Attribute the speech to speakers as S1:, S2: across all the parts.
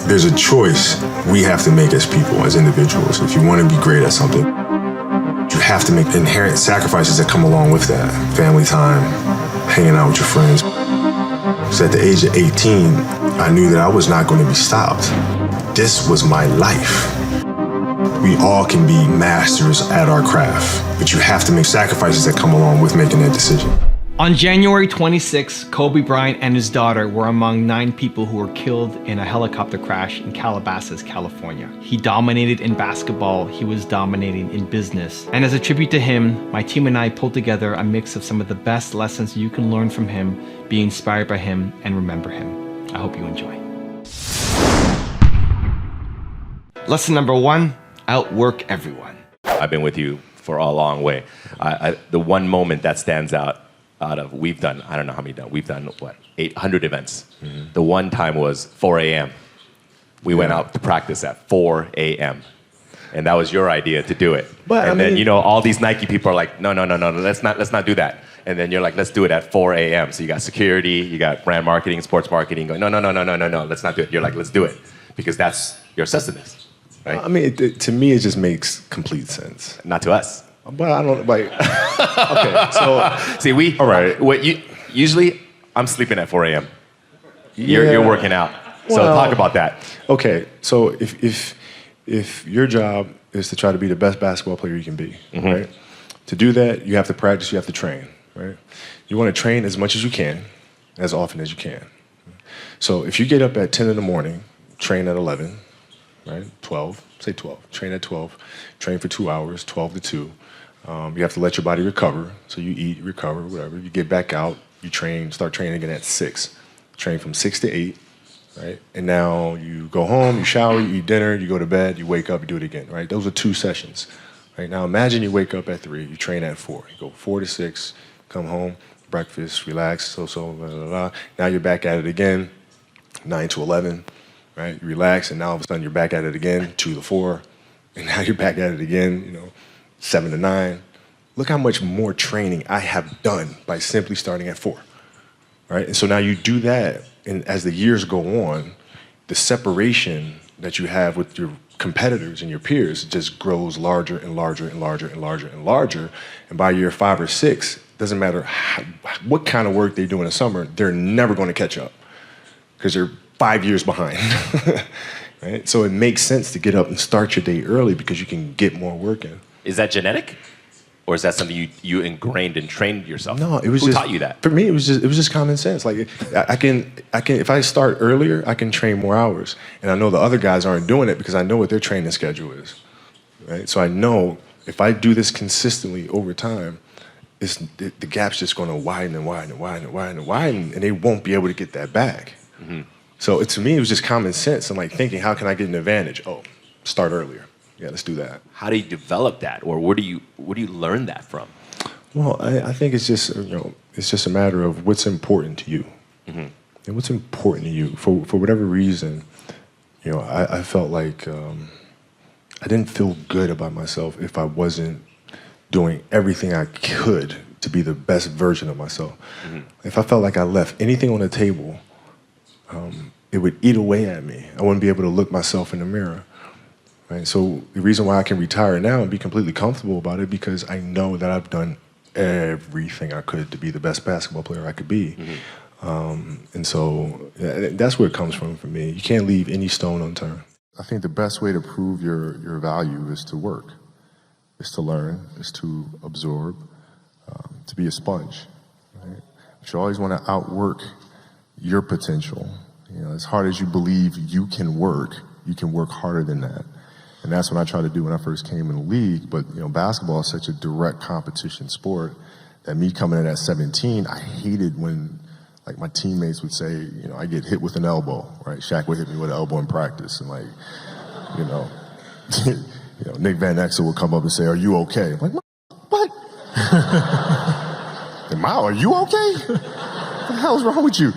S1: There's a choice we have to make as people, as individuals. If you want to be great at something, you have to make inherent sacrifices that come along with that. Family time, hanging out with your friends. So at the age of 18, I knew that I was not going to be stopped. This was my life. We all can be masters at our craft, but you have to make sacrifices that come along with making that decision.
S2: On January 26, Kobe Bryant and his daughter were among 9 people who were killed in a helicopter crash in Calabasas, California. He dominated in basketball, he was dominating in business. And as a tribute to him, my team and I pulled together a mix of some of the best lessons you can learn from him, be inspired by him, and remember him. I hope you enjoy. Lesson number 1, outwork everyone.
S3: I've been with you for a long way. The one moment that stands out of, we've done, I don't know how many done, we've done what, 800 events. Mm-hmm. The one time was 4 a.m. We went out to practice at 4 a.m. And that was your idea to do it. But and then, you know, all these Nike people are like, no, let's not do that. And then you're like, let's do it at 4 a.m. So you got security, you got brand marketing, sports marketing going, no, let's not do it. You're like, let's do it. Because that's, you're obsessed with this, right?
S1: I mean, to me, it just makes complete sense.
S3: Not to us.
S1: But I don't, like, okay, so.
S3: See, all right. Usually, I'm sleeping at 4 a.m. You're working out. So talk about that.
S1: Okay, so if your job is to try to be the best basketball player you can be, mm-hmm. right? To do that, you have to practice, you have to train, right? You want to train as much as you can, as often as you can. So if you get up at 10 in the morning, train at 11, right? 12, say 12, train at 12, train for 2 hours, 12 to 2. You have to let your body recover. So you eat, recover, whatever. You get back out, you train, start training again at 6. Train from 6 to 8, right? And now you go home, you shower, you eat dinner, you go to bed, you wake up, you do it again, right? Those are 2 sessions, right? Now imagine you wake up at 3, you train at 4. You go 4 to 6, come home, breakfast, relax, blah, blah, blah. Now you're back at it again, 9 to 11, right? You relax, and now all of a sudden you're back at it again, 2 to 4, and now you're back at it again, you know, 7 to 9. Look how much more training I have done by simply starting at 4, right? And so now you do that, and as the years go on, the separation that you have with your competitors and your peers just grows larger and larger and larger and larger and larger. And by year 5 or 6, doesn't matter what kind of work they do in the summer, they're never going to catch up because they're 5 years behind. Right? So it makes sense to get up and start your day early because you can get more work in.
S3: Is that genetic? Or is that something you ingrained and trained yourself?
S1: No, it was
S3: Who
S1: just,
S3: taught you that?
S1: For me, it was just common sense. Like I can if I start earlier, I can train more hours. And I know the other guys aren't doing it because I know what their training schedule is. Right? So I know if I do this consistently over time, the gap's just going to widen and widen and widen and widen and widen, and they won't be able to get that back. Mm-hmm. So to me, it was just common sense. I'm like thinking, how can I get an advantage? Oh, start earlier. Yeah, let's do that.
S3: How do you develop that, or where do you learn that from?
S1: Well, I think it's just it's just a matter of what's important to you, mm-hmm. and what's important to you for whatever reason. I felt like I didn't feel good about myself if I wasn't doing everything I could to be the best version of myself. Mm-hmm. If I felt like I left anything on the table, it would eat away at me. I wouldn't be able to look myself in the mirror. Right? So the reason why I can retire now and be completely comfortable about it because I know that I've done everything I could to be the best basketball player I could be. Mm-hmm. And so that's where it comes from for me. You can't leave any stone unturned. I think the best way to prove your value is to work, is to learn, is to absorb, to be a sponge. Right? But you always want to outwork your potential. As hard as you believe you can work harder than that. And that's what I tried to do when I first came in the league. But, basketball is such a direct competition sport that me coming in at 17, I hated when, like, my teammates would say, I get hit with an elbow, right? Shaq would hit me with an elbow in practice. And, like, Nick Van Exel would come up and say, "Are you okay?" I'm like, what? Are you okay? What the hell's wrong with you?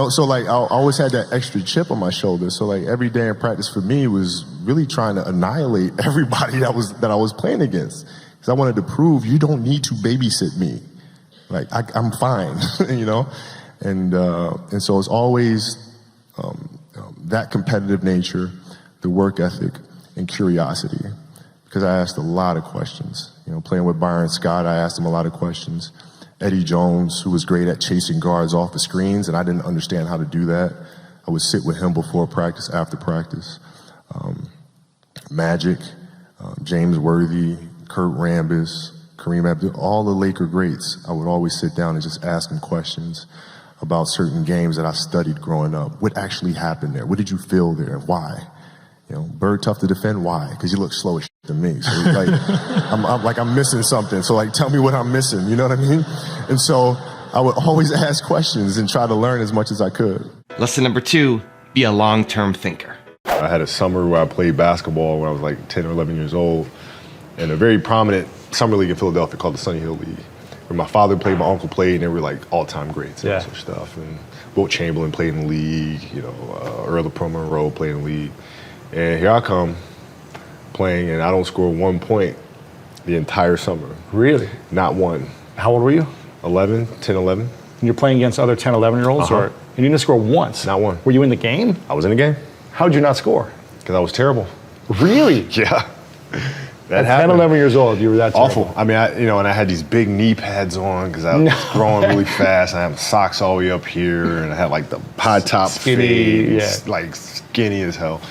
S1: So like I always had that extra chip on my shoulder. So like every day in practice for me was really trying to annihilate everybody that I was playing against. Because I wanted to prove you don't need to babysit me. Like I'm fine, And so it's always That competitive nature, the work ethic, and curiosity. Because I asked a lot of questions. Playing with Byron Scott, I asked him a lot of questions. Eddie Jones, who was great at chasing guards off the screens, and I didn't understand how to do that. I would sit with him before practice, after practice. Magic, James Worthy, Kurt Rambis, Kareem Abdul, all the Laker greats. I would always sit down and just ask them questions about certain games that I studied growing up. What actually happened there? What did you feel there? Why? Bird tough to defend. Why? Because you look slow as shit to me. So like, I'm missing something. So like, tell me what I'm missing. You know what I mean? And so I would always ask questions and try to learn as much as I could.
S2: Lesson number 2, be a long-term thinker.
S1: I had a summer where I played basketball when I was like 10 or 11 years old in a very prominent summer league in Philadelphia called the Sunny Hill League, where my father played, my uncle played, and they were like all-time greats and that sort of stuff. And Wilt Chamberlain played in the league, Earl Pro Monroe played in the league. And here I come playing, and I don't score 1 point the entire summer.
S4: Really?
S1: Not one.
S4: How old were you?
S1: 11, 10, 11.
S4: And you're playing against other 10, 11-year-olds?
S1: Uh-huh.
S4: And you didn't score once?
S1: Not one.
S4: Were you in the game?
S1: I was in the game.
S4: How did you not score?
S1: Because I was terrible.
S4: Really?
S1: Yeah. That
S4: At
S1: happened.
S4: 10, 11 years old, you were that terrible.
S1: Awful. I mean, and I had these big knee pads on because I was growing really fast. I had socks all the way up here, and I had like the high top
S4: Skinny,
S1: fades, like skinny as hell.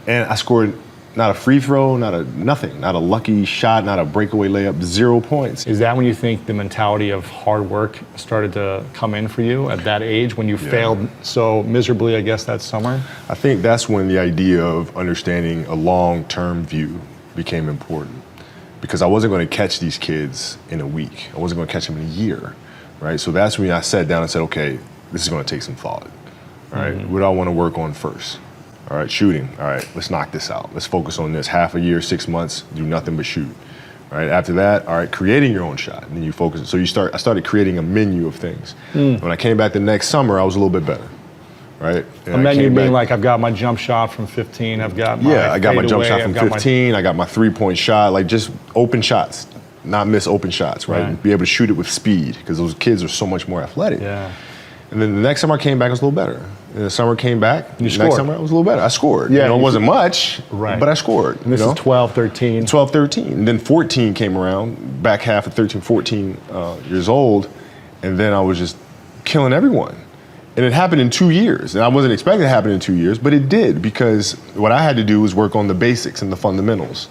S1: And I scored not a free throw, nothing, not a lucky shot, not a breakaway layup, 0 points.
S4: Is that when you think the mentality of hard work started to come in for you at that age, when you failed so miserably, I guess, that summer?
S1: I think that's when the idea of understanding a long-term view became important, because I wasn't going to catch these kids in a week. I wasn't going to catch them in a year, right? So that's when I sat down and said, okay, this is going to take some thought, all right? What do I want to work on first? All right, shooting. All right, let's knock this out. Let's focus on this. Half a year, 6 months, do nothing but shoot. All right, after that, all right, creating your own shot. And then you focus. So I started creating a menu of things. When I came back the next summer, I was a little bit better, right? And
S4: A menu being like, I've got my jump shot from 15, I've got my
S1: I got my jump
S4: fadeaway,
S1: shot from 15, I got my three-point shot, like just open shots, not miss open shots, right? Be able to shoot it with speed, because those kids are so much more athletic.
S4: Yeah.
S1: And then the next summer I came back, I was a little better. And the summer came back,
S4: You
S1: the
S4: scored.
S1: next summer I was a little better. I scored.
S4: Yeah,
S1: it wasn't much, but I scored.
S4: And this is 12, 13.
S1: 12, 13. And then 14 came around, back half of 13, 14 years old, and then I was just killing everyone. And it happened in 2 years. And I wasn't expecting it to happen in 2 years, but it did, because what I had to do was work on the basics and the fundamentals,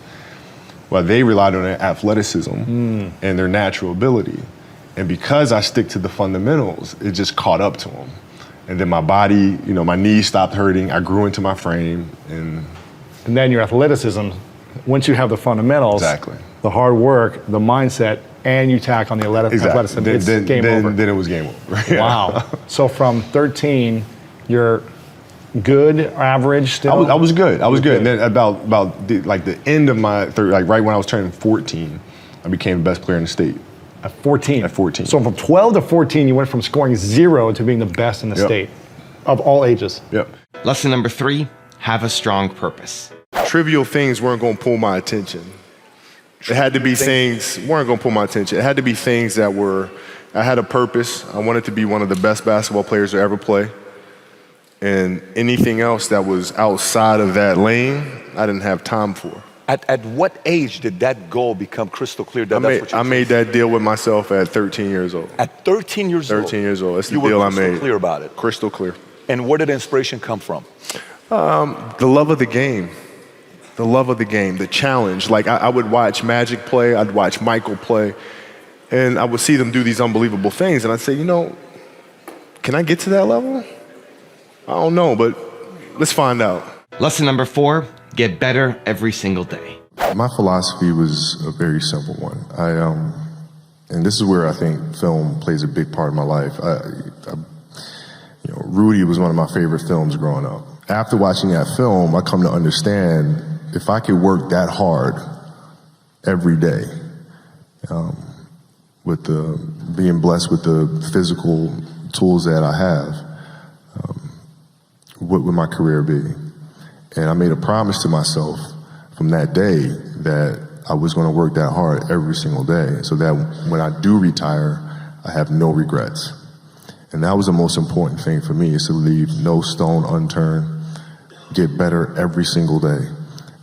S1: while they relied on their athleticism and their natural ability. And because I stick to the fundamentals, it just caught up to them. And then my body, my knees stopped hurting. I grew into my frame. And
S4: then your athleticism, once you have the fundamentals, the hard work, the mindset, and you tack on the athleticism, it's game over.
S1: Then it was game over.
S4: Wow. So from 13, you're good, average still?
S1: I was good. I was good. And then about the end of my third, like right when I was turning 14, I became the best player in the state.
S4: At 14?
S1: At 14.
S4: So from 12 to 14, you went from scoring 0 to being the best in the state of all ages.
S1: Yep.
S2: Lesson number 3, have a strong purpose.
S1: Trivial things weren't going to pull my attention. It had to be things weren't going to pull my attention. It had to be things that I had a purpose. I wanted to be one of the best basketball players to ever play. And anything else that was outside of that lane, I didn't have time for.
S5: At what age did that goal become crystal clear?
S1: I made that deal with myself at 13 years old.
S5: At 13 years old?
S1: 13 years old. That's the deal I made.
S5: You were crystal clear about it?
S1: Crystal clear.
S5: And where did inspiration come from?
S1: The love of the game. The love of the game, the challenge. Like I would watch Magic play, I'd watch Michael play, and I would see them do these unbelievable things, and I'd say, can I get to that level? I don't know, but let's find out.
S2: Lesson number 4, get better every single day.
S1: My philosophy was a very simple one. And this is where I think film plays a big part of my life. Rudy was one of my favorite films growing up. After watching that film, I come to understand if I could work that hard every day, with being blessed with the physical tools that I have, what would my career be? And I made a promise to myself from that day that I was going to work that hard every single day, so that when I do retire, I have no regrets. And that was the most important thing for me, is to leave no stone unturned, get better every single day.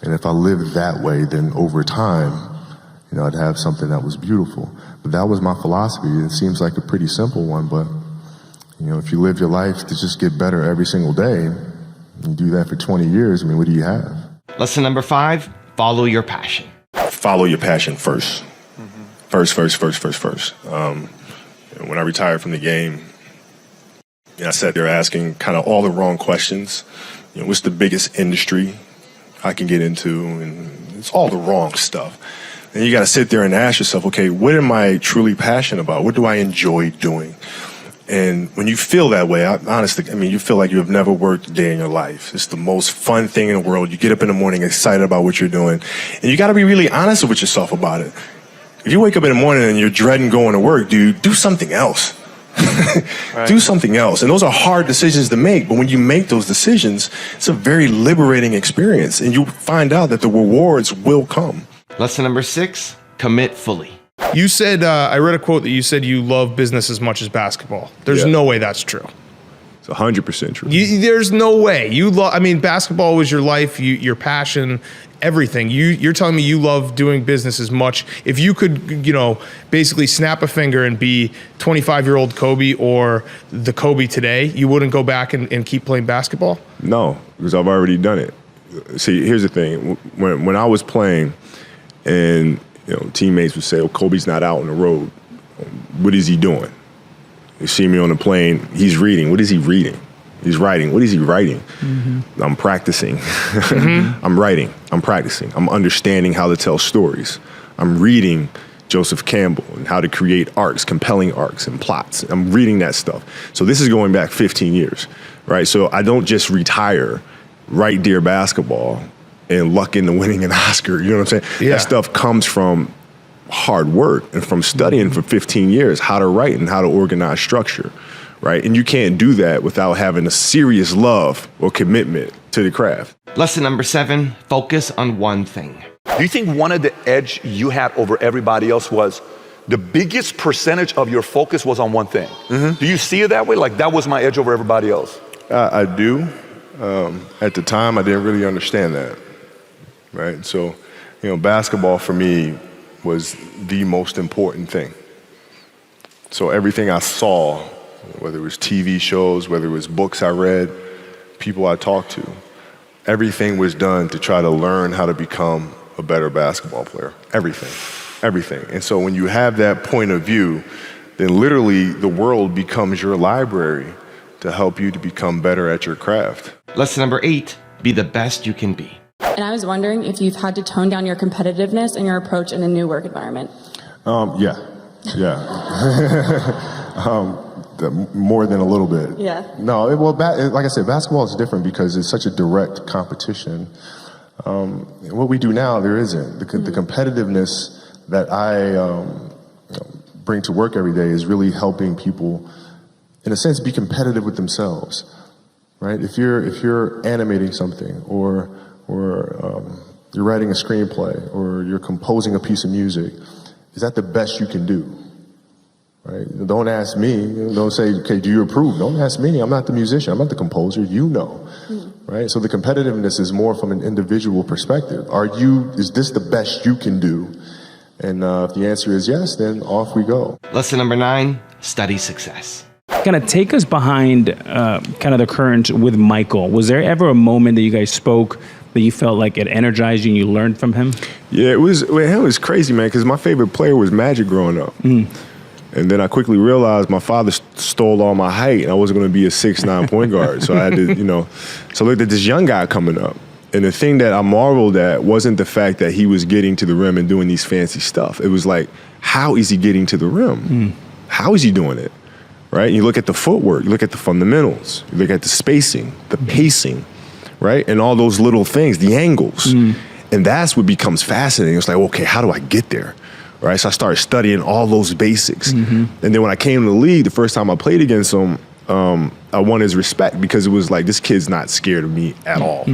S1: And if I lived that way, then over time, I'd have something that was beautiful. But that was my philosophy. It seems like a pretty simple one, but if you live your life to just get better every single day, you do that for 20 years, what do you have?
S2: Lesson number 5, follow your passion.
S1: Follow your passion first. First. When I retired from the game, I sat there asking kind of all the wrong questions. What's the biggest industry I can get into? And it's all the wrong stuff. And you got to sit there and ask yourself, okay, what am I truly passionate about? What do I enjoy doing? And when you feel that way, honestly, you feel like you have never worked a day in your life. It's the most fun thing in the world. You get up in the morning excited about what you're doing. And you got to be really honest with yourself about it. If you wake up in the morning and you're dreading going to work, dude, do something else. Right. Do something else. And those are hard decisions to make. But when you make those decisions, it's a very liberating experience. And you find out that the rewards will come.
S2: Lesson number 6, commit fully.
S6: You said, I read a quote that you said you love business as much as basketball. There's no way that's true.
S1: It's 100% true.
S6: There's no way. Basketball was your life, your passion, everything. You're telling me you love doing business as much. If you could, basically snap a finger and be 25-year-old Kobe or the Kobe today, you wouldn't go back and keep playing basketball?
S1: No, because I've already done it. See, here's the thing. When I was playing and teammates would say, oh, Kobe's not out on the road. What is he doing? You see me on the plane, he's reading. What is he reading? He's writing. What is he writing? Mm-hmm. I'm practicing. Mm-hmm. I'm writing. I'm practicing. I'm understanding how to tell stories. I'm reading Joseph Campbell and how to create arcs, compelling arcs and plots. I'm reading that stuff. So this is going back 15 years, right? So I don't just retire, write Dear Basketball, and luck into winning an Oscar. You know what I'm saying? Yeah. That stuff comes from hard work and from studying for 15 years how to write and how to organize structure, right? And you can't do that without having a serious love or commitment to the craft.
S2: Lesson number 7, focus on one thing.
S5: Do you think one of the edge you had over everybody else was the biggest percentage of your focus was on one thing? Mm-hmm. Do you see it that way? Like that was my edge over everybody else?
S1: I do. At the time, I didn't really understand that, right? So, basketball for me was the most important thing. So everything I saw, whether it was TV shows, whether it was books I read, people I talked to, everything was done to try to learn how to become a better basketball player. Everything. And so when you have that point of view, then literally the world becomes your library to help you to become better at your craft.
S2: Lesson number 8, be the best you can be.
S7: And I was wondering if you've had to tone down your competitiveness and your approach in a new work environment.
S1: Yeah. More than a little bit.
S7: Yeah.
S1: No, like I said, basketball is different because it's such a direct competition. What we do now, there isn't. The competitiveness that I bring to work every day is really helping people, in a sense, be competitive with themselves, right? If you're animating something or you're writing a screenplay or you're composing a piece of music, is that the best you can do? Right? Don't ask me. Don't say, okay, do you approve? Don't ask me. I'm not the musician. I'm not the composer. Right? So the competitiveness is more from an individual perspective. Is this the best you can do? And if the answer is yes, then off we go.
S2: Lesson number 9, study success.
S8: Kind of take us behind kind of the current with Michael. Was there ever a moment that you guys spoke that you felt like it energized you and you learned from him? Yeah,
S1: it was crazy, man, because my favorite player was Magic growing up. And then I quickly realized my father stole all my height and I wasn't going to be a 6'9" point guard. So I had to, so I looked at this young guy coming up. And the thing that I marveled at wasn't the fact that he was getting to the rim and doing these fancy stuff. It was like, how is he getting to the rim? How is he doing it? Right? And you look at the footwork, you look at the fundamentals, you look at the spacing, the pacing, right? And all those little things, the angles. And that's what becomes fascinating. It's like, okay, how do I get there? Right? So I started studying all those basics. And then when I came to the league, the first time I played against him, I won his respect because it was like, this kid's not scared of me at all.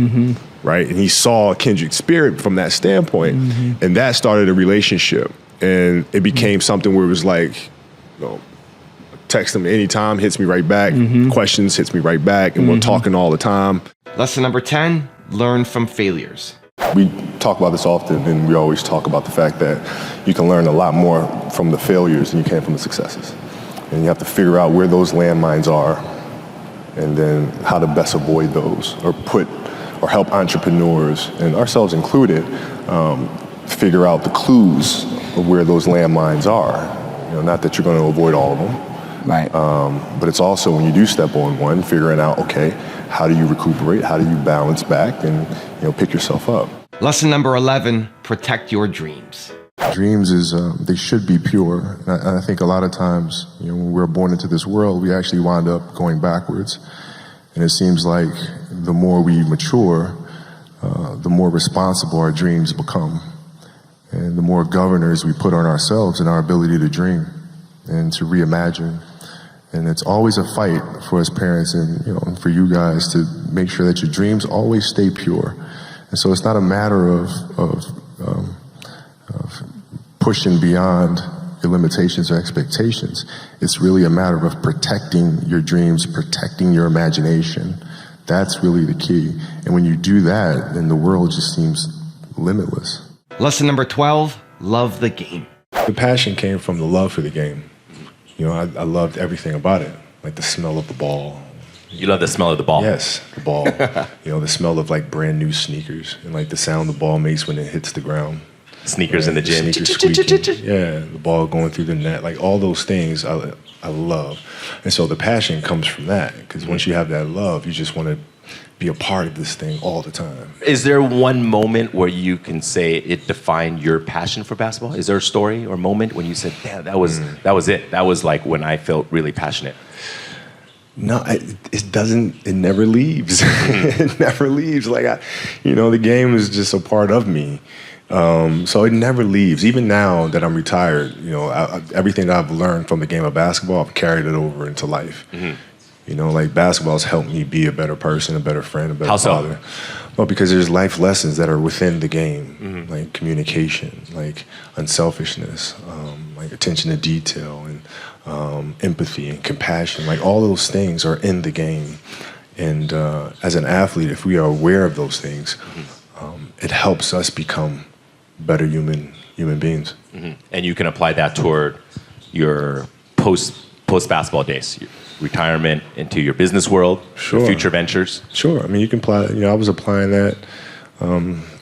S1: Right? And he saw a kindred spirit from that standpoint. And that started a relationship. And it became something where it was like, text him anytime, hits me right back. Questions, hits me right back. And we're talking all the time.
S2: Lesson number 10, learn from failures.
S1: We talk about this often, and we always talk about the fact that you can learn a lot more from the failures than you can from the successes. And you have to figure out where those landmines are, and then how to best avoid those, or help entrepreneurs, and ourselves included, figure out the clues of where those landmines are. Not that you're going to avoid all of them,
S9: right?
S1: But it's also, when you do step on one, figuring out, okay, how do you recuperate? How do you balance back and pick yourself up?
S2: Lesson number 11, protect your dreams.
S1: Dreams they should be pure. And I think a lot of times, when we're born into this world, we actually wind up going backwards. And it seems like the more we mature, the more responsible our dreams become. And the more governors we put on ourselves and our ability to dream and to reimagine. And it's always a fight for us parents and for you guys to make sure that your dreams always stay pure. And so it's not a matter of pushing beyond your limitations or expectations. It's really a matter of protecting your dreams, protecting your imagination. That's really the key. And when you do that, then the world just seems limitless.
S2: Lesson number 12, love the game.
S1: The passion came from the love for the game. I loved everything about it, like the smell of the ball.
S3: You love the smell of the ball?
S1: Yes, the ball. The smell of like brand new sneakers and like the sound the ball makes when it hits the ground.
S3: Sneakers in the gym.
S1: Sneakers squeaking. Yeah, the ball going through the net. Like all those things I love. And so the passion comes from that, because once you have that love, you just want to be a part of this thing all the time.
S3: Is there one moment where you can say it defined your passion for basketball? Is there a story or moment when you said, "Damn, that was it. That was like when I felt really passionate"?
S1: No, it doesn't. It never leaves. It never leaves. Like the game is just a part of me. So it never leaves. Even now that I'm retired, everything that I've learned from the game of basketball, I've carried it over into life. Mm-hmm. Like basketball's helped me be a better person, a better friend, a better father. Well, because there's life lessons that are within the game, like communication, like unselfishness, like attention to detail, and empathy and compassion. Like all those things are in the game. And as an athlete, if we are aware of those things, it helps us become better human beings.
S3: Mm-hmm. And you can apply that toward your post basketball days, your retirement, into your business world, your future ventures.
S1: Sure. I mean, you can apply. I was applying that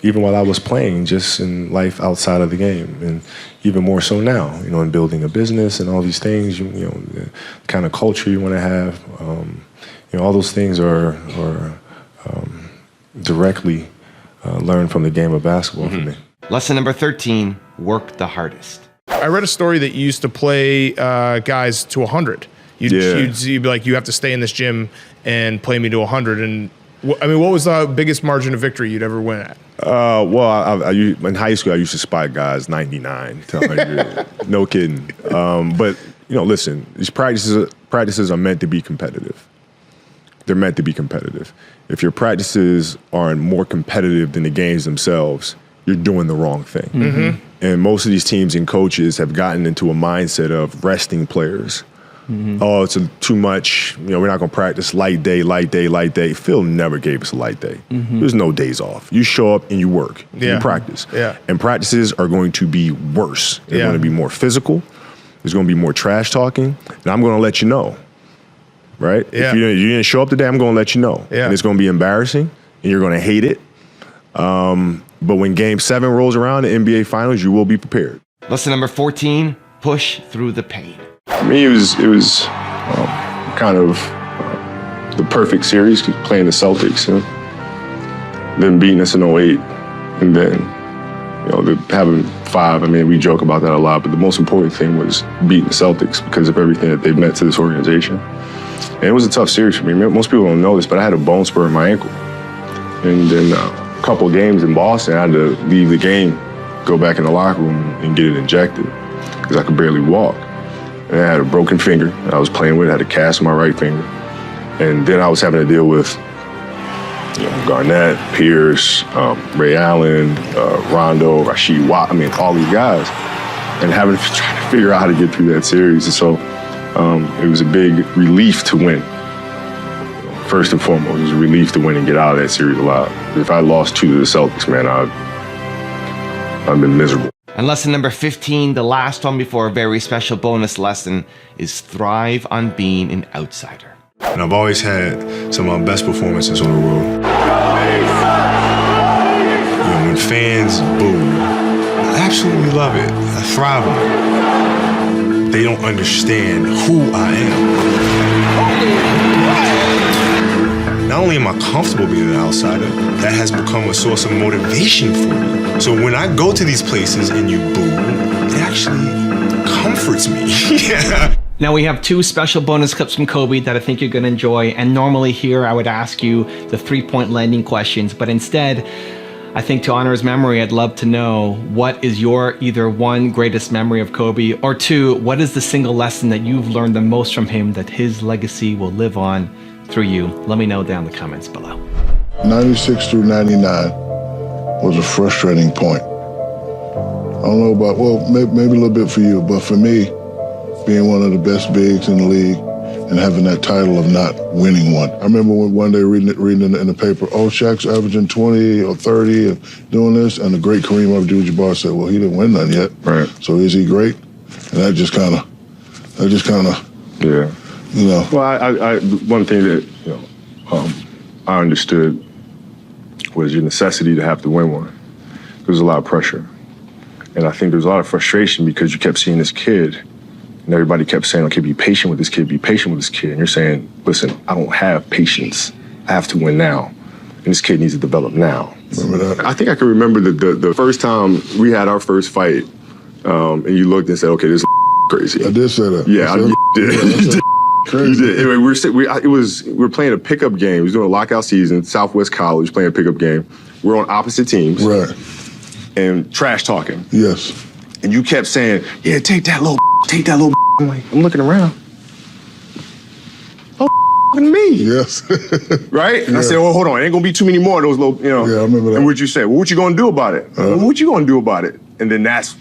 S1: even while I was playing, just in life outside of the game, and even more so now. In building a business and all these things. The kind of culture you want to have. All those things are directly learned from the game of basketball for me.
S2: Lesson number 13, work the hardest.
S6: I read a story that you used to play guys to 100. You'd be like, you have to stay in this gym and play me to 100. And what was the biggest margin of victory you'd ever win at?
S1: In high school, I used to spot guys 99 to 100. No kidding. But listen, these practices are meant to be competitive. They're meant to be competitive. If your practices aren't more competitive than the games themselves, you're doing the wrong thing. Mm-hmm. And most of these teams and coaches have gotten into a mindset of resting players. Mm-hmm. Oh, it's too much. We're not going to practice light day. Phil never gave us a light day. Mm-hmm. There's no days off. You show up and you work. Yeah. You practice. Yeah. And practices are going to be worse. They're going to be more physical. There's going to be more trash talking. And I'm going to let you know. Right?
S6: Yeah.
S1: If you didn't show up today, I'm going to let you know. Yeah. And it's going to be embarrassing, and you're going to hate it. But when Game 7 rolls around, the NBA Finals, you will be prepared.
S2: Lesson number 14, push through the pain.
S1: For me, it was kind of the perfect series, playing the Celtics, and then beating us in 08, and then having 5. I mean, we joke about that a lot, but the most important thing was beating the Celtics because of everything that they've meant to this organization. And it was a tough series for me. Most people don't know this, but I had a bone spur in my ankle. And then a couple games in Boston, I had to leave the game, go back in the locker room and get it injected because I could barely walk. And I had a broken finger that I was playing with. I had a cast on my right finger. And then I was having to deal with Garnett, Pierce, Ray Allen, Rondo, Rasheed Watt, all these guys. And having to try to figure out how to get through that series. And so it was a big relief to win. first and foremost. It was a relief to win and get out of that series alive. If I lost 2 to the Celtics, man, I've been miserable.
S2: And lesson number 15, the last one before a very special bonus lesson, is thrive on being an outsider.
S1: And I've always had some of my best performances on the road. You know, when fans boo, I absolutely love it. I thrive on it. They don't understand who I am. Not only am I comfortable being an outsider, that has become a source of motivation for me. So when I go to these places and you boo, it actually comforts me. Yeah.
S2: Now we have 2 special bonus clips from Kobe that I think you're gonna enjoy, and normally here I would ask you the 3-point landing questions, but instead, I think to honor his memory, I'd love to know what is your either 1 greatest memory of Kobe, or 2, what is the single lesson that you've learned the most from him that his legacy will live on through you? Let me know down in the comments below.
S9: 96 through 99 was a frustrating point. I don't know about, well, maybe a little bit for you, but for me, being one of the best bigs in the league and having that title of not winning one. I remember one day reading in the paper, oh, Shaq's averaging 20 or 30 and doing this, and the great Kareem Abdul-Jabbar said, well, he didn't win none yet.
S1: Right.
S9: So is he great? And that just kind of,
S1: yeah.
S9: You know.
S1: Well, I one thing that, you know, I understood was your necessity to have to win one. There was a lot of pressure. And I think there was a lot of frustration because you kept seeing this kid and everybody kept saying, okay, be patient with this kid, be patient with this kid. And you're saying, listen, I don't have patience. I have to win now. And this kid needs to develop now.
S9: Remember that?
S1: I think I can remember the first time we had our first fight, and you looked and said, okay, this is crazy.
S9: I did say that.
S1: Yeah, I did. You did.
S9: Crazy.
S1: You did. Anyway, we were playing a pickup game. We was doing a lockout season, Southwest College, playing a pickup game. We're on opposite teams.
S9: Right.
S1: And trash talking.
S9: Yes.
S1: And you kept saying, yeah, take that little. I'm like, I'm looking around. Oh, me.
S9: Yes.
S1: Right? And I said, oh, hold on. Ain't gonna be too many more of those little, you know.
S9: Yeah, I remember that.
S1: And what'd you say? Well, what you gonna do about it? Well, what you gonna do about it? And then that's,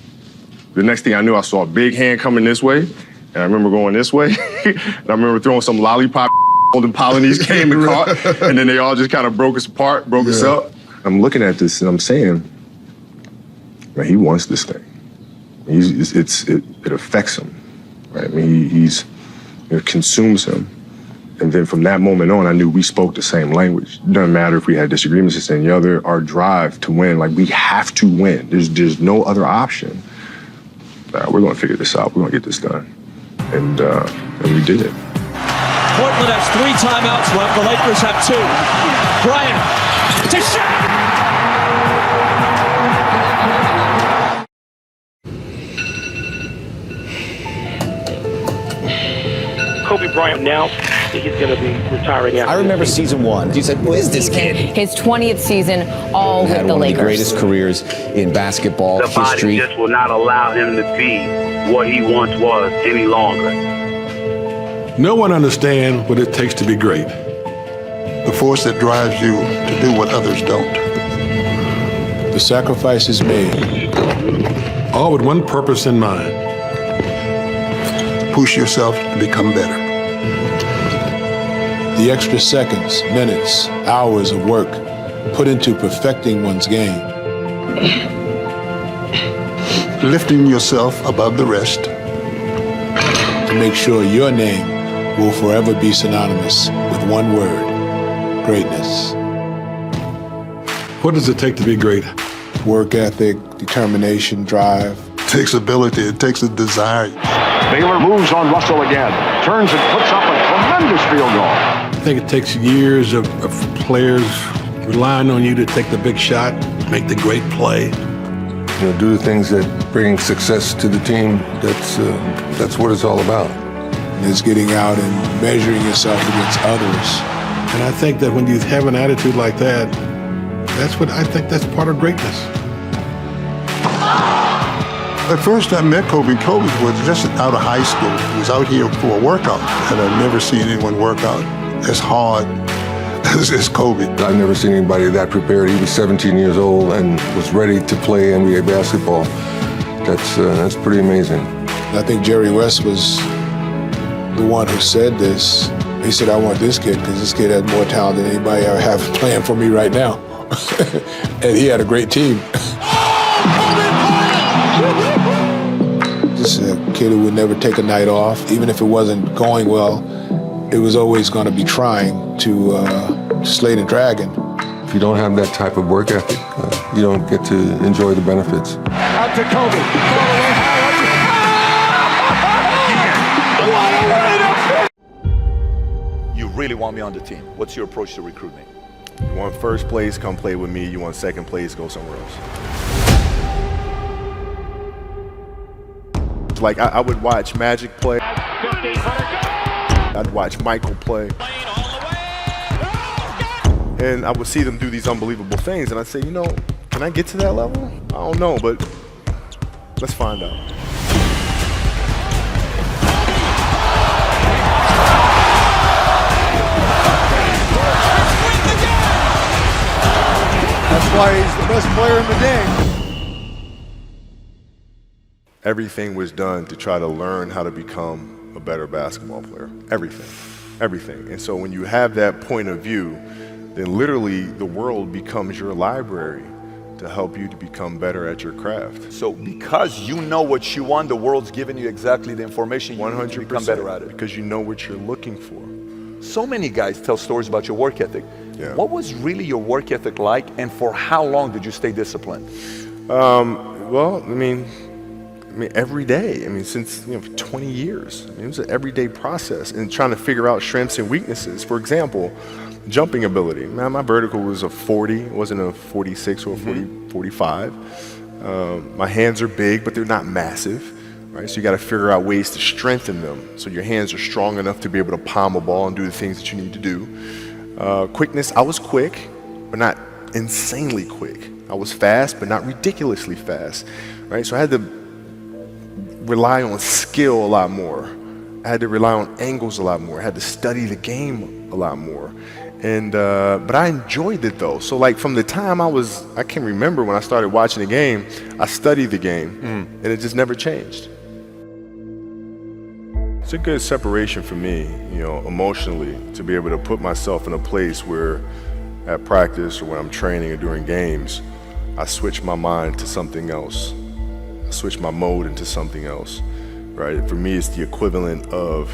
S1: the next thing I knew, I saw a big hand coming this way. And I remember going this way. And I remember throwing some lollipop. The Polynese came and caught. And then they all just kind of broke us apart, broke us up. I'm looking at this and I'm saying, man, he wants this thing. It affects him, right? I mean, it consumes him. And then from that moment on, I knew we spoke the same language. It doesn't matter if we had disagreements this and the other, our drive to win, like we have to win. There's no other option. We're gonna figure this out. We're gonna get this done. And we did it.
S10: Portland has 3 timeouts left. The Lakers have 2. Bryant to Shaq.
S11: Kobe Bryant now, he's going to be retiring after.
S12: I remember season 1. You said, who is this kid?
S13: His 20th season, all with the Lakers.
S12: Had one of the greatest careers in basketball
S11: the
S12: history.
S11: The body just will not allow him to be what he once was any longer.
S14: No one understands what it takes to be great. The force that drives you to do what others don't. The sacrifices made, all with one purpose in mind. Push yourself to become better. The extra seconds, minutes, hours of work put into perfecting one's game. Lifting yourself above the rest. To make sure your name will forever be synonymous with one word: greatness. What does it take to be great? Work ethic, determination, drive. It takes ability, it takes a desire.
S15: Baylor moves on Russell again, turns and puts up a tremendous field goal.
S14: I think it takes years of players relying on you to take the big shot, make the great play.
S16: You know, do the things that bring success to the team. That's what it's all about.
S14: It's getting out and measuring yourself against others. And I think that when you have an attitude like that, that's part of greatness. At first I met Kobe. Kobe was just out of high school. He was out here for a workout, and I've never seen anyone work out as hard as Kobe.
S16: I've never seen anybody that prepared. He was 17 years old and was ready to play NBA basketball. That's pretty amazing.
S14: I think Jerry West was the one who said this, He said, I want this kid because this kid has more talent than anybody I have playing for me right now. And he had a great team. Just a kid who would never take a night off. Even if it wasn't going well, it was always going to be trying to slay the dragon.
S16: If you don't have that type of work ethic, you don't get to enjoy the benefits.
S15: Out to Kobe. Ball away high. What a way to finish!
S5: You really want me on the team. What's your approach to recruiting?
S1: You want first place, come play with me. You want second place, go somewhere else. Like, I would watch Magic play. I'd watch Michael play. And I would see them do these unbelievable things. And I'd say, you know, can I get to that level? I don't know, but let's find out.
S15: That's why he's the best player in the game.
S1: Everything was done to try to learn how to become a better basketball player. Everything. And so when you have that point of view, then literally the world becomes your library to help you to become better at your craft.
S5: So because you know what you want, the world's giving you exactly the information you need to become better at it.
S1: Because you know what you're looking for.
S5: So many guys tell stories about your work ethic.
S1: Yeah.
S5: What was really your work ethic like, and for how long did you stay disciplined?
S1: Well, I mean, every day. I mean, since 20 years. I mean, it was an everyday process and trying to figure out strengths and weaknesses. For example, jumping ability. Man, my vertical was a 40, it wasn't a 46 or a 45. My hands are big, but they're not massive. Right? So you got to figure out ways to strengthen them so your hands are strong enough to be able to palm a ball and do the things that you need to do. Quickness, I was quick, but not insanely quick. I was fast, but not ridiculously fast. Right? So I had to rely on skill a lot more. I had to rely on angles a lot more. I had to study the game a lot more. And but I enjoyed it though. So like from the time I can remember when I started watching the game, I studied the game and it just never changed. It's a good separation for me, emotionally, to be able to put myself in a place where at practice or when I'm training or during games, I switch my mind to something else. I switch my mode into something else, right? For me, it's the equivalent of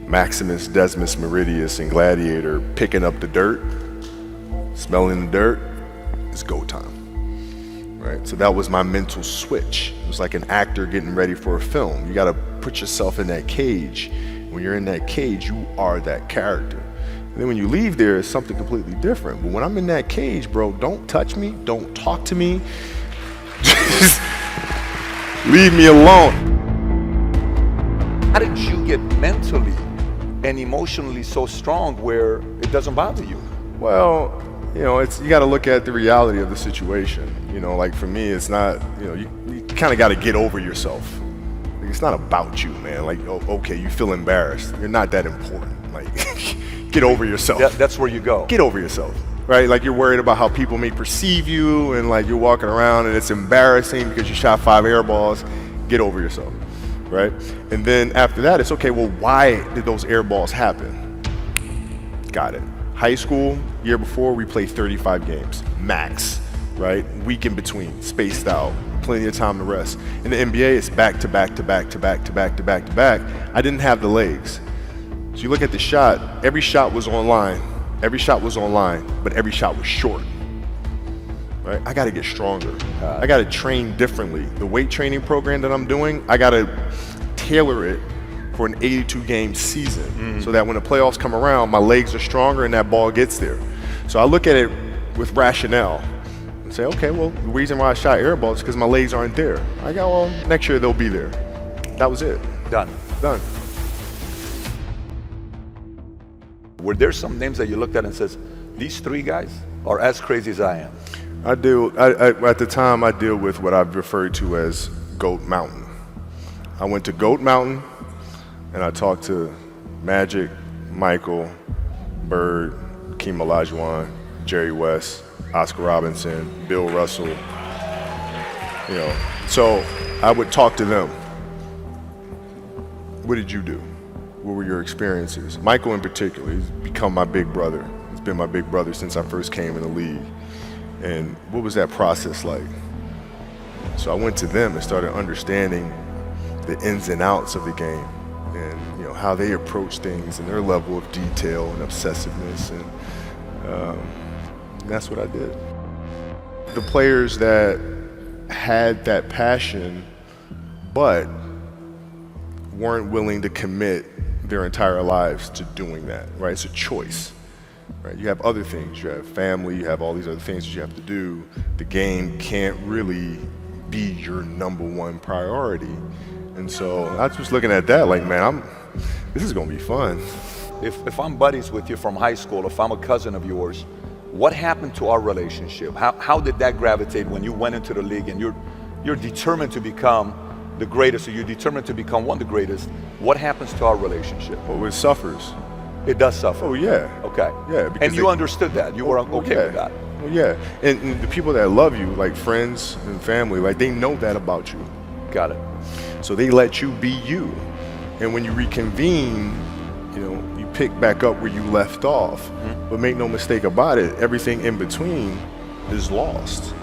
S1: Maximus Decimus Meridius in Gladiator picking up the dirt, smelling the dirt. It's go time, right? So that was my mental switch. It was like an actor getting ready for a film. You got to put yourself in that cage. When you're in that cage, you are that character. And then when you leave there, it's something completely different. But when I'm in that cage, bro, don't touch me, don't talk to me. Just leave me alone.
S5: How did you get mentally and emotionally so strong where it doesn't bother you?
S1: Well, you got to look at the reality of the situation. Like for me, it's not, you kind of got to get over yourself. Like, it's not about you, man. Like, okay, you feel embarrassed. You're not that important. Like, get over yourself.
S5: That's where you go.
S1: Get over yourself, right? Like you're worried about how people may perceive you and like you're walking around and it's embarrassing because you shot 5 air balls. Get over yourself, right? And then after that, it's okay, well, why did those air balls happen? Got it. High school, year before, we played 35 games, max, right? Week in between, spaced out, plenty of time to rest. In the NBA, it's back to back to back to back to back to back to back. I didn't have the legs. So you look at the shot, every shot was online, but every shot was short. Right? I got to get stronger. I got to train differently. The weight training program that I'm doing, I got to tailor it for an 82-game season so that when the playoffs come around, my legs are stronger and that ball gets there. So I look at it with rationale and say, okay, well, the reason why I shot air balls is because my legs aren't there. I go, well, next year they'll be there. That was it.
S5: Done. Were there some names that you looked at and says, these 3 guys are as crazy as I am?
S1: At the time, I deal with what I've referred to as Goat Mountain. I went to Goat Mountain and I talked to Magic, Michael, Bird, Hakeem Olajuwon, Jerry West, Oscar Robinson, Bill Russell. So I would talk to them. What did you do? were your experiences? Michael in particular, he's become my big brother. He's been my big brother since I first came in the league. And what was that process like? So I went to them and started understanding the ins and outs of the game and how they approach things and their level of detail and obsessiveness, and that's what I did. The players that had that passion but weren't willing to commit their entire lives to doing that, right? It's a choice, right? You have other things, you have family, you have all these other things that you have to do. The game can't really be your number one priority. And so I was looking at that like, man, this is gonna be fun.
S5: If I'm buddies with you from high school, if I'm a cousin of yours, what happened to our relationship? How did that gravitate when you went into the league and you're determined to become the greatest, or you're determined to become one of the greatest? What happens to our relationship?
S1: Well, it suffers.
S5: It does suffer.
S1: Oh yeah.
S5: Okay.
S1: Yeah.
S5: And you understood that. You were okay with that.
S1: Well, yeah. And the people that love you, like friends and family, like they know that about you.
S5: Got it.
S1: So they let you be you. And when you reconvene, you pick back up where you left off. Mm-hmm. But make no mistake about it, everything in between is lost,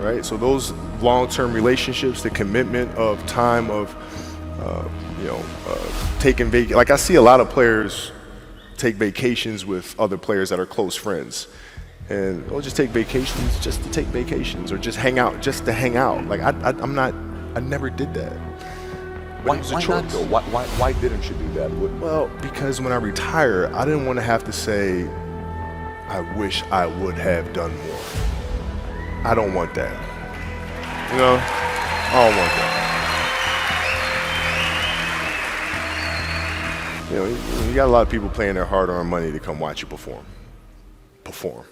S1: right? So those long-term relationships, the commitment of time of, taking vacation. Like I see a lot of players take vacations with other players that are close friends. And they'll just take vacations just to take vacations, or just hang out just to hang out. Like I never did that.
S5: Why not though? Why didn't you do that?
S1: Well, because when I retire, I didn't want to have to say, I wish I would have done more. I don't want that. I don't want that. You got a lot of people paying their hard-earned money to come watch you perform. Perform.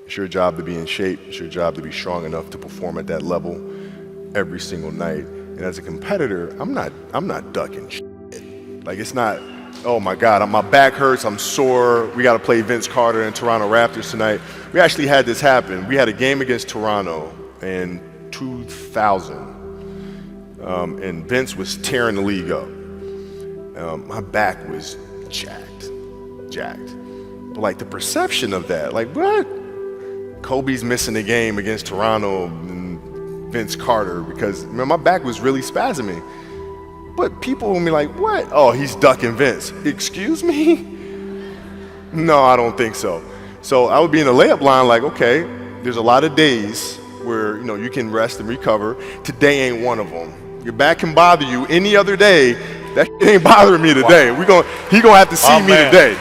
S1: It's your job to be in shape. It's your job to be strong enough to perform at that level every single night. And as a competitor, I'm not ducking shit. Like it's not, oh my God, my back hurts, I'm sore. We got to play Vince Carter and Toronto Raptors tonight. We actually had this happen. We had a game against Toronto in 2000, and Vince was tearing the league up. My back was jacked. But like the perception of that, like what? Kobe's missing the game against Toronto and Vince Carter because my back was really spasming. But people will be like, what? Oh, he's ducking Vince. Excuse me? No, I don't think so. So I would be in the layup line like, okay, there's a lot of days where you can rest and recover. Today ain't one of them. Your back can bother you any other day. That shit ain't bothering me today.
S5: Wow.
S1: He gonna have to see me today.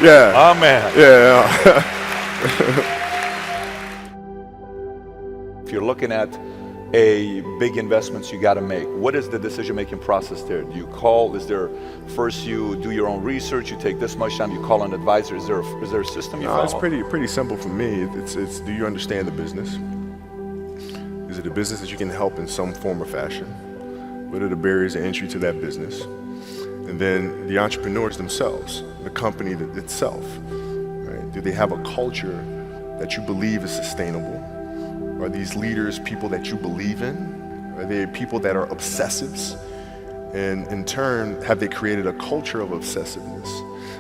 S1: Yeah.
S5: Amen.
S1: Yeah.
S5: If you're looking at big investments you got to make, what is the decision-making process there? Do you call? Is there first you do your own research? You take this much time. You call an advisor. Is there a system you follow?
S1: It's pretty simple for me. It's do you understand the business? Is it a business that you can help in some form or fashion? What are the barriers of entry to that business? And then the entrepreneurs themselves, the company itself, right? Do they have a culture that you believe is sustainable? Are these leaders people that you believe in? Are they people that are obsessives? And in turn, have they created a culture of obsessiveness?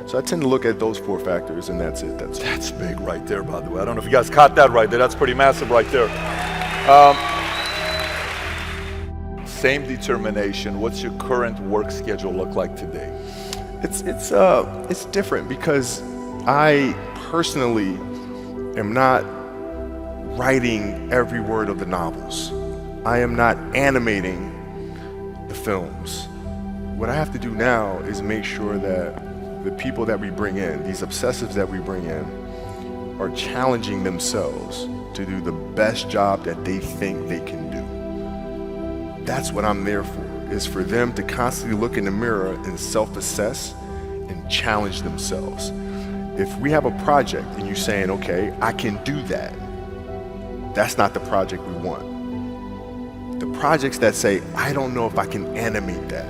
S1: So I tend to look at those 4 factors, and that's it.
S5: That's big right there, by the way. I don't know if you guys caught that right there. That's pretty massive right there. Same determination. What's your current work schedule look like today?
S1: It's different because I personally am not writing every word of the novels. I am not animating the films. What I have to do now is make sure that the people that we bring in, these obsessives that we bring in, are challenging themselves to do the best job that they think they can do. That's what I'm there for, is for them to constantly look in the mirror and self-assess and challenge themselves. If we have a project and you're saying, okay, I can do that, that's not the project we want. The projects that say, I don't know if I can animate that.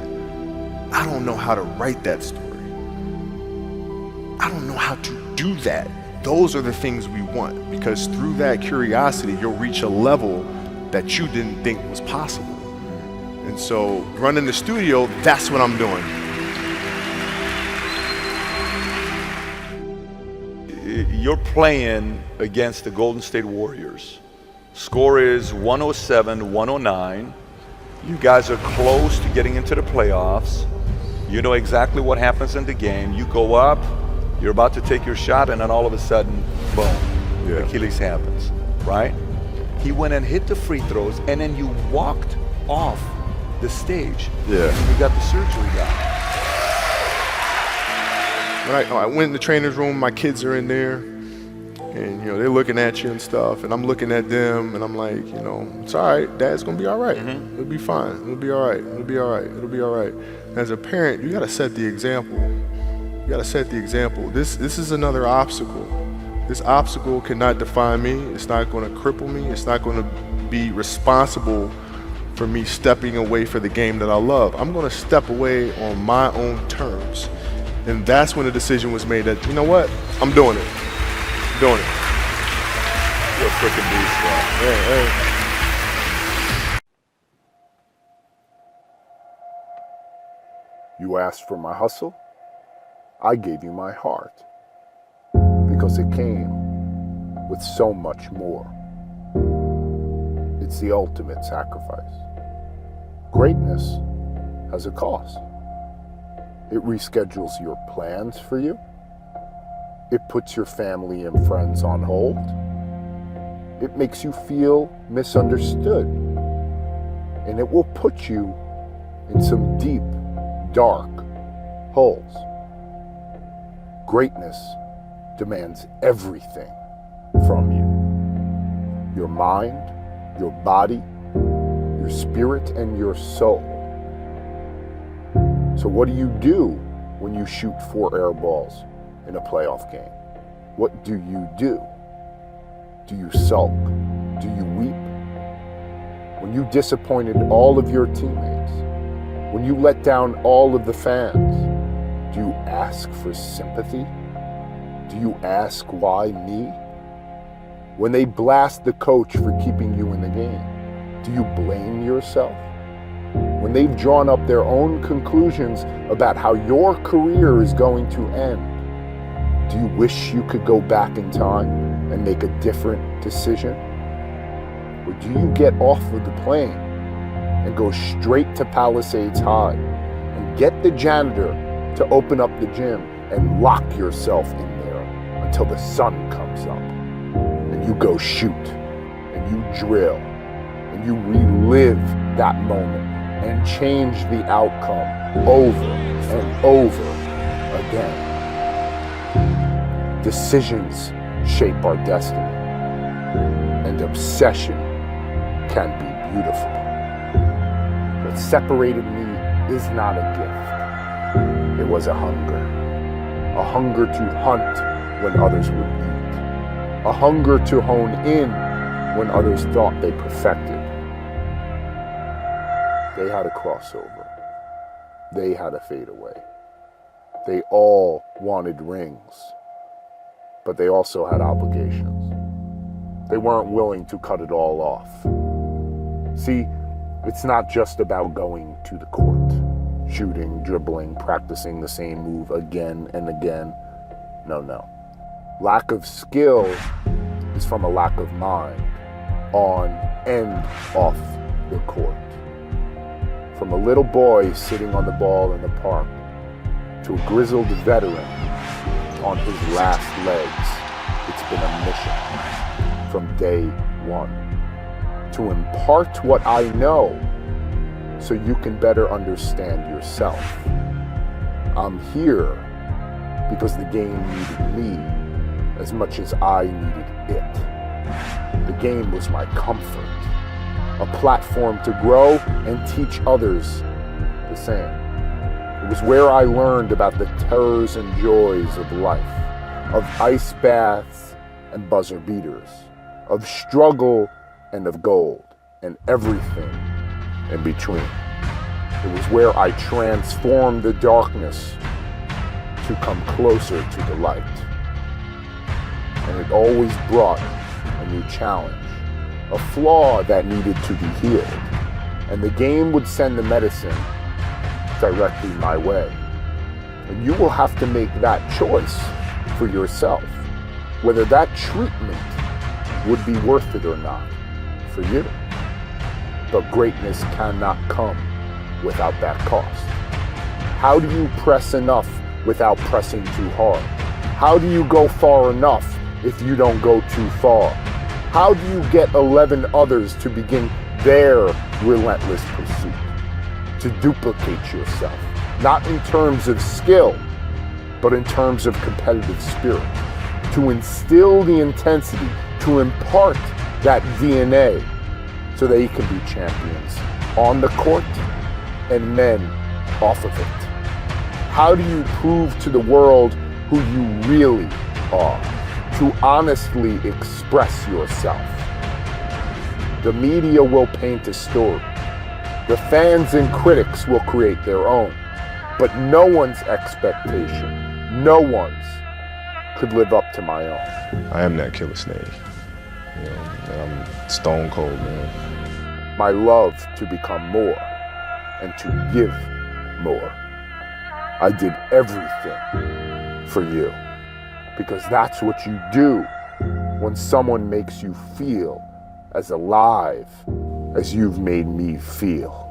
S1: I don't know how to write that story. I don't know how to do that. Those are the things we want, because through that curiosity, you'll reach a level that you didn't think was possible. And so running the studio, that's what I'm doing.
S5: you're playing against the Golden State Warriors. Score is 107-109. You guys are close to getting into the playoffs. You know exactly what happens in the game. You go up, you're about to take your shot, and then all of a sudden, boom, Achilles happens, right? He went and hit the free throws, and then you walked off the stage.
S1: Yeah.
S5: You got the surgery done.
S1: When I went in the trainer's room, my kids are in there, and they're looking at you and stuff, and I'm looking at them, and I'm like, it's all right. Dad's gonna be all right. It'll be fine. It'll be all right. It'll be all right. It'll be all right. As a parent, you gotta set the example. You gotta set the example. This is another obstacle. This obstacle cannot define me. It's not gonna cripple me. It's not gonna be responsible for me stepping away for the game that I love. I'm gonna step away on my own terms. And that's when the decision was made that, you know what, I'm doing it. I'm doing it.
S5: You're a freaking beast, bro.
S1: Yeah.
S14: You asked for my hustle, I gave you my heart. Because it came with so much more. It's the ultimate sacrifice. Greatness has a cost. It reschedules your plans for you. It puts your family and friends on hold. It makes you feel misunderstood. And it will put you in some deep, dark holes. Greatness demands everything from you. Your mind, your body, your spirit, and your soul. So what do when you shoot 4 air balls in a playoff game? What do? Do you sulk? Do you weep? When you disappointed all of your teammates? When you let down all of the fans? Do you ask for sympathy? Do you ask why me? When they blast the coach for keeping you in the game, do you blame yourself? When they've drawn up their own conclusions about how your career is going to end, do you wish you could go back in time and make a different decision? Or do you get off of the plane and go straight to Palisades High and get the janitor to open up the gym and lock yourself in there until the sun comes up? And you go shoot, and you drill, and you relive that moment and change the outcome over and over again. Decisions shape our destiny, and obsession can be beautiful. What separated me is not a gift. It was a hunger to hunt when others would eat, a hunger to hone in when others thought they perfected. They had a crossover. They had a fadeaway. They all wanted rings, but they also had obligations. They weren't willing to cut it all off. See, it's not just about going to the court, shooting, dribbling, practicing the same move again and again. No. Lack of skill is from a lack of mind, on and off the court. From a little boy sitting on the ball in the park to a grizzled veteran on his last legs, it's been a mission from day one to impart what I know so you can better understand yourself. I'm here because the game needed me as much as I needed it. The game was my comfort, a platform to grow and teach others the same. It was where I learned about the terrors and joys of life, of ice baths and buzzer beaters, of struggle and of gold, and everything in between. It was where I transformed the darkness to come closer to the light. And it always brought a new challenge, a flaw that needed to be healed. And the game would send the medicine directly my way. And you will have to make that choice for yourself.
S15: whether that treatment would be worth it or not for you. But greatness cannot come without that cost. How do you press enough without pressing too hard? How do you go far enough if you don't go too far? How do you get 11 others to begin their relentless pursuit? To duplicate yourself, not in terms of skill, but in terms of competitive spirit. To instill the intensity, to impart that DNA so that you can be champions on the court and men off of it. How do you prove to the world who you really are? To honestly express yourself. The media will paint a story. The fans and critics will create their own. But no one's expectation, no one's, could live up to my own.
S1: I am that killer snake. You know, and I'm stone cold, man.
S15: My love to become more and to give more. I did everything for you because that's what you do when someone makes you feel as alive as you've made me feel.